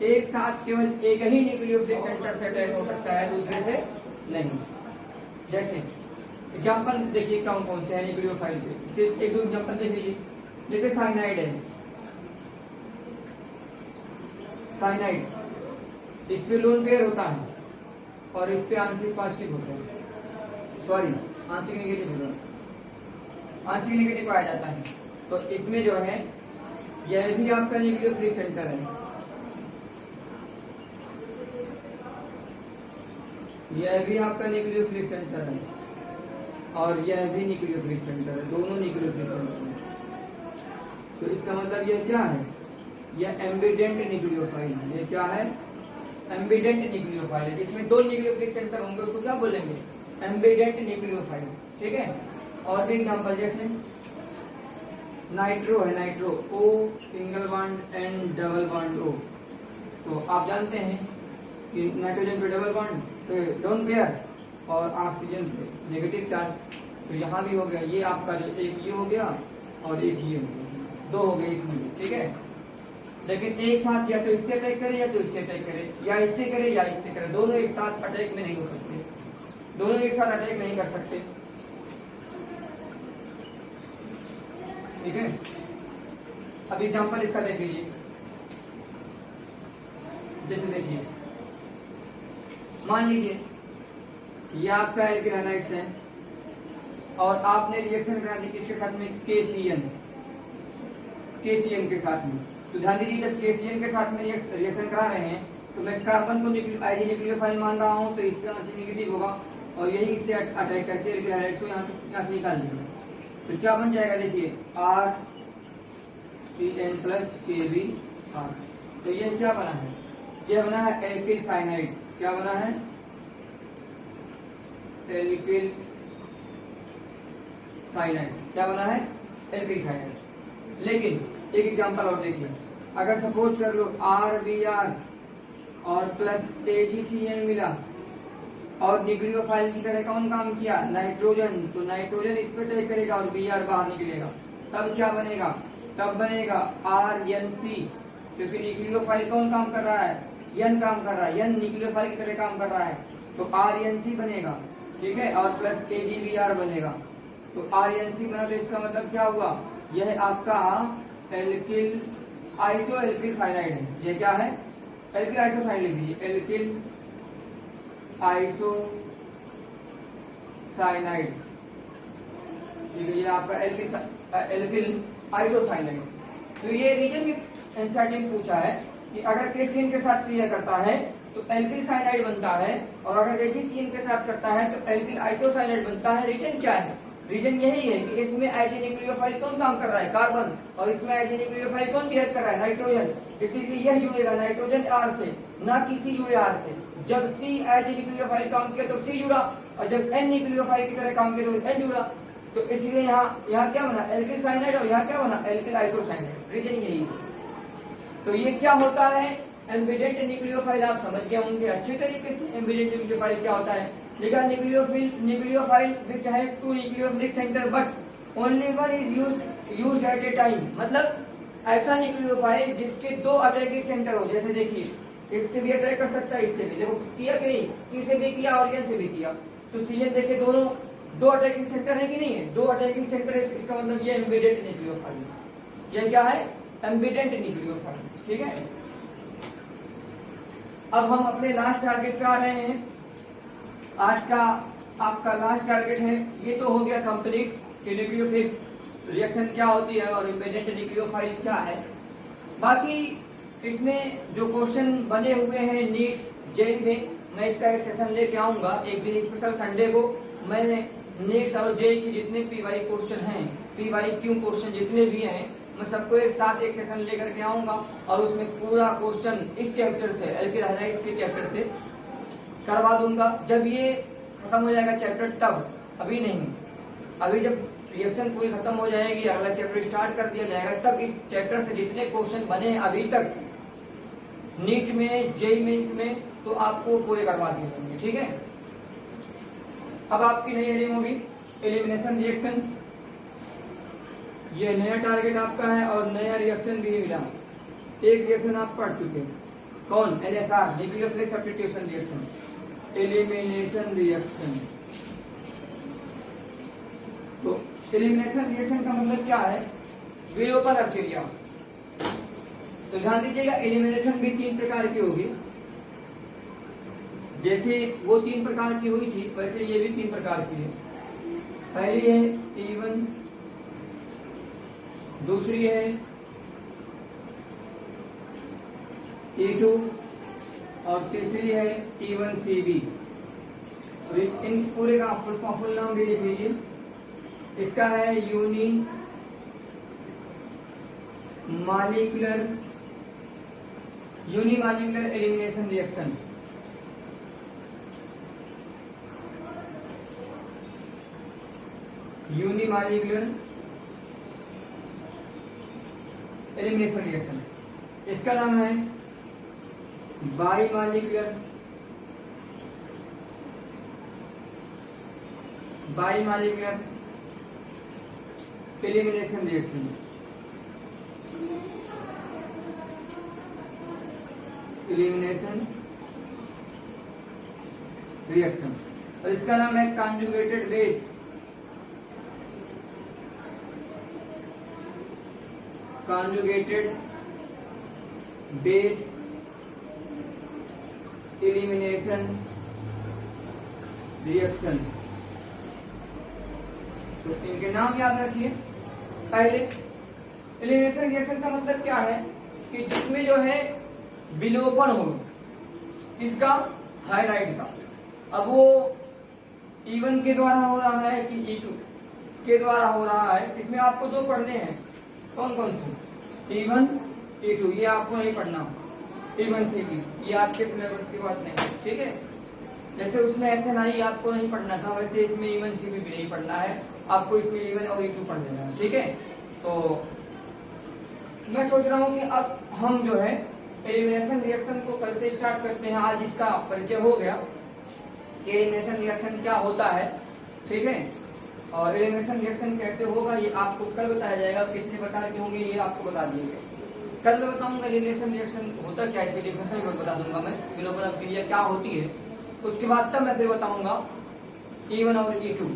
एक साथ केवल एक ही न्यूक्लियोफिलिक सेंटर से अटैक हो सकता है, दूसरे से नहीं। जैसे एग्जाम्पल देखिए कौन कौन से है न्यूक्लियोफाइल के, इसके 1-2 एग्जाम्पल देख लीजिए। जैसे साइनाइड है, साइनाइड इस पे लोन पेयर होता है और इस पे आंशिक पॉजिटिव होता है, सॉरी आंशिक नेगेटिव होता है, आंशिक नेगेटिव पाया जाता है। तो इसमें जो है यह भी आपका न्यूक्लियोफिलिक सेंटर है, यह भी आपका न्यूक्लियोफिलिक सेंटर है और यह भी न्यूक्लियोफिलिक सेंटर है, दोनों न्यूक्लियोफिलिक सेंटर हैं। तो इसका मतलब यह क्या है, यह एम्बिडेंट न्यूक्लियोफाइल है। ये क्या है, एम्बिडेंट न्यूक्लियोफाइल है, जिसमें 2 न्यूक्लियोफिलिक सेंटर होंगे उसको क्या बोलेंगे, एम्बिडेंट न्यूक्लियोफाइल, ठीक है। और भी एग्जाम्पल जैसे नाइट्रो है, nitro O single bond N double bond O। तो आप जानते हैं कि नाइट्रोजन पे डबल बॉन्ड लोन पेयर और ऑक्सीजन पे नेगेटिव चार्ज। तो यहाँ भी हो गया, ये आपका जो एक ये हो गया और एक ये हो गया, दो हो गए इसमें भी, ठीक है। लेकिन एक साथ या तो इससे अटैक करे या तो इससे अटैक करे, या इससे करे या इससे करे, दोनों एक साथ अटैक में नहीं हो सकते, दोनों एक साथ अटैक नहीं कर सकते, ठीक है। अब एग्जाम्पल इसका देख लीजिए, जैसे देखिए मान लीजिए ये आपका एल्किल हैलाइड्स है और आपने रिएक्शन करा दी किसके साथ में, KCN के साथ में। तो ध्यान दीजिए जब KCN के साथ में रिएक्शन करा रहे हैं तो मैं कार्बन को एज न्यूक्लियोफाइल मान रहा हूं, तो इस तरह से नेगेटिव होगा और यही इससे अटैक करके एल्किल हैलाइड्स को यहाँ से निकाल देंगे। तो क्या बन जाएगा देखिए RCN+KBr। तो ये क्या बना है, ये बना है एल्किल साइनाइड। क्या बना है, एल्किल साइनाइड। क्या बना है, एल्किल साइनाइड। लेकिन एक एग्जांपल और देखिए, अगर सपोज कर लो RBr और प्लस AgCN मिला और न्यूक्लियोफाइल की तरह कौन काम किया, नाइट्रोजन, तो नाइट्रोजन इस पर अटैक करेगा और Br बाहर निकलेगा, तब क्या बनेगा, तब बनेगा RNC, क्योंकि न्यूक्लियोफाइल कौन काम कर रहा है, N काम कर रहा है, N न्यूक्लियोफाइल की तरह काम कर रहा है, तो RNC बनेगा, ठीक है, और प्लस AgBr बनेगा। तो RNC बना, तो इसका मतलब क्या हुआ, यह आपका एल्किल आइसो एल्किल साइनाइड है। ये क्या है, एल्किल आइसो साइनाइड लिख दीजिए, एल्किल आइसो साइनाइड, ठीक है, ये आपका एल्किल आइसो साइनाइड। तो ये रीजन भी एनसीईआरटी में पूछा है कि अगर KCN के साथ क्रिया करता है तो एल्किल साइनाइड बनता है, और अगर AgCN के साथ करता है तो एल्किल आइसोसाइनाइड बनता है। रीजन क्या है, रीजन यही है कि इसमें एज न्यूक्लियोफाइल कौन काम कर रहा है, कार्बन, और इसमें एज न्यूक्लियोफाइल कौन बिहेव कर रहा है, नाइट्रोजन। इसीलिए यह जुड़ेगा नाइट्रोजन R से, ना कि C जुड़े R से। जब C एज न्यूक्लियोफाइल काम किया तो C जुड़ा, और जब N न्यूक्लियोफाइल की तरह काम किया तो N जुड़ा। तो इसलिए यहाँ क्या बना, एल्किल साइनाइड, और यहाँ क्या बना, एल्किल आइसोसाइनाइड। रीजन यही है। तो ये क्या होता है, एम्बिडेंट न्यूक्लियोफाइल। आप समझ गए होंगे अच्छे तरीके से एम्बिडेंट न्यूक्लियोफाइल क्या होता है। लिखा nucleophile which have two nucleophilic centre but only one is used at a time. मतलब ऐसा न्यूक्लियोफाइल जिसके दो अटैकिंग सेंटर हो। जैसे देखिए इससे भी अटैक कर सकता है, इससे भी, देखो किया कि नहीं, सी से भी किया और एन से भी किया। तो सीएन देखिए दोनों दो अटैकिंग सेंटर है कि नहीं है, दो अटैकिंग सेंटर है, इसका मतलब ये एम्बिडेंट न्यूक्लियोफाइल। ये क्या है, एम्बिडेंट न्यूक्लियोफाइल, ठीक है। अब हम अपने लास्ट टारगेट पे आ रहे हैं। आज का आपका लास्ट टारगेट है, ये तो हो गया कंप्लीट कि न्यूक्लियोफिलिक रिएक्शन क्या होती है और एम्बिडेंट न्यूक्लियोफाइल क्या है। बाकी इसमें जो क्वेश्चन बने हुए हैं नीट्स जेई में, मैं इसका एक सेशन लेके आऊंगा एक दिन स्पेशल संडे को। मैं नीट्स और जेई की जितने पीवाई क्वेश्चन हैं, पीवाई क्यू क्वेश्चन जितने भी हैं, मैं सबको एक साथ एक सेशन लेकर के आऊंगा और उसमें पूरा क्वेश्चन इस चैप्टर से, एल्किल हैलाइड्स के चैप्टर से करवा दूंगा। जब ये खत्म हो जाएगा चैप्टर तब, अभी नहीं, अभी जब रिएक्शन पूरी खत्म हो जाएगी, अगला चैप्टर स्टार्ट कर दिया जाएगा, तब इस चैप्टर से जितने क्वेश्चन बने हैं अभी तक नीट में, जेई मेंस में, तो आपको पूरे करवा दिए जाएंगे, ठीक है। अब आपकी नई हेडिंग होगी एलिमिनेशन रिएक्शन। ये नया टारगेट आपका है और नया रिएक्शन भी मिला। एक रिएक्शन आप पढ़ चुके हैं, कौन, NSR, nucleophilic substitution reaction, elimination reaction. तो एलिमिनेशन रिएक्शन का मतलब क्या है, विलोपन अभिक्रिया। तो ध्यान दीजिएगा एलिमिनेशन भी तीन प्रकार की होगी। जैसे वो तीन प्रकार की हुई थी वैसे ये भी तीन प्रकार की है। पहली है E1, दूसरी है E2 और तीसरी है E1CB। इन पूरे का फुल नाम भी लिख लीजिए। इसका है unimolecular elimination reaction. Unimolecular elimination reaction. इसका नाम है bimolecular bimolecular elimination reaction, elimination reaction, और इसका नाम है conjugated base, conjugated base elimination reaction. तो इनके नाम याद रखिए। पहले एलिमिनेशन रिएक्शन का मतलब क्या है कि जिसमें जो है विलोपन हो इसका हाइलाइट का। अब वो E1 के द्वारा हो रहा है कि E2 के द्वारा हो रहा है, इसमें आपको दो पढ़ने हैं। कौन कौन से? E1 E2, ये आपको नहीं पढ़ना। E1 C2 ये आपके सिलेबस की बात नहीं, ठीक है। जैसे उसमें ऐसे नहीं आपको नहीं पढ़ना था, वैसे इसमें E1 C2 भी नहीं पढ़ना है आपको, इसमें E1 और E2 पढ़ लेना है, ठीक है। तो मैं सोच रहा हूँ कि अब हम जो है एलिमिनेशन रिएक्शन को कल से स्टार्ट करते हैं। आज इसका परिचय हो गया कि एलिमिनेशन रिएक्शन क्या होता है, ठीक है। और एलिमिनेशन रिएक्शन कैसे होगा ये आपको कल बताया जाएगा। कितने प्रकार के होंगे ये आपको बता दिए गए। कल मैं बताऊंगा एलिमिनेशन रिएक्शन होता क्या, इसकी डेफिनेशन भी बता दूंगा मैं, विलोपन अभिक्रिया क्या होती है। उसके बाद तब मैं फिर बताऊंगा E1 और E2,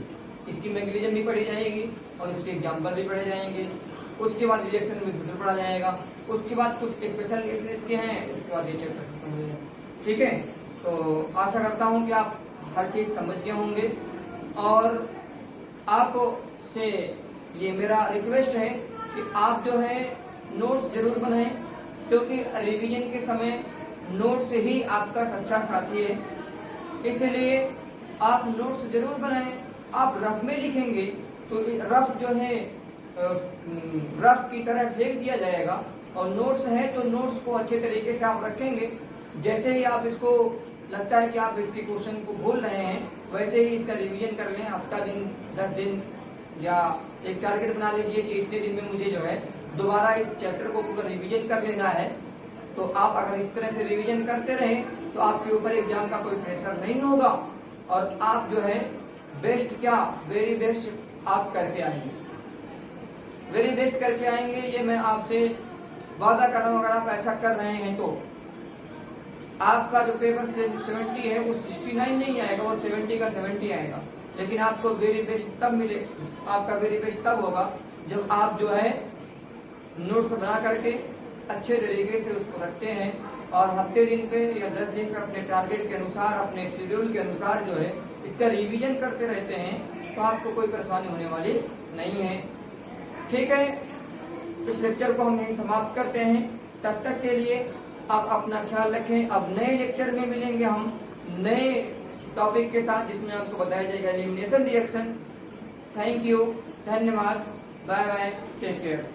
इसकी मैकेनिज्म भी पढ़ी जाएगी और इसके एग्जाम्पल भी पढ़े जाएंगे। उसके बाद रिएक्शन विधि पढ़ा जाएगा। उसके बाद कुछ स्पेशल रिएक्शन इसके हैं, उसके बाद ये चैप्टर खत्म हो जाएगा, ठीक है। तो आशा करता हूँ कि आप हर चीज समझ गए होंगे। और आपसे ये मेरा रिक्वेस्ट है कि आप जो है नोट्स जरूर बनाएं, क्योंकि रिवीजन के समय नोट्स ही आपका सच्चा साथी है। इसलिए आप नोट्स जरूर बनाएं। आप रफ में लिखेंगे तो रफ जो है रफ की तरह फेंक दिया जाएगा, और नोट्स है तो नोट्स को अच्छे तरीके से आप रखेंगे। जैसे ही आप इसको लगता है कि आप इसके क्वेश्चन को भूल रहे हैं, वैसे ही इसका रिवीजन कर लें। हफ्ता दिन, 10 दिन, या एक टारगेट बना लीजिए कि इतने दिन में मुझे जो है दोबारा इस चैप्टर को पूरा रिवीजन कर लेना है। तो आप अगर इस तरह से रिवीजन करते रहें तो आपके ऊपर एग्जाम का कोई प्रेशर नहीं होगा, और आप जो है बेस्ट क्या, वेरी बेस्ट आप करके आएंगे, वेरी बेस्ट करके आएंगे। ये मैं आपसे वादा कर रहा हूँ। अगर आप ऐसा कर रहे हैं तो आपका जो पेपर 70 है वो 69 नहीं आएगा, वो 70 का 70 आएगा। लेकिन आपको वेरी बेस्ट तब मिले, आपका वेरी बेस्ट तब होगा जब आप जो है नोट्स बना करके अच्छे तरीके से उसको रखते हैं, और हफ्ते दिन पे या 10 दिन पे अपने टारगेट के अनुसार, अपने शेड्यूल के अनुसार जो है इसका रिवीजन करते रहते हैं, तो आपको कोई परेशानी होने वाली नहीं है, ठीक है। इस लेक्चर को हम यहीं समाप्त करते हैं। तब तक के लिए आप अपना ख्याल रखें। अब नए लेक्चर में मिलेंगे हम नए टॉपिक के साथ, जिसमें आपको बताया जाएगा एलिमिनेशन रिएक्शन। थैंक यू, धन्यवाद, बाय बाय, टेक केयर।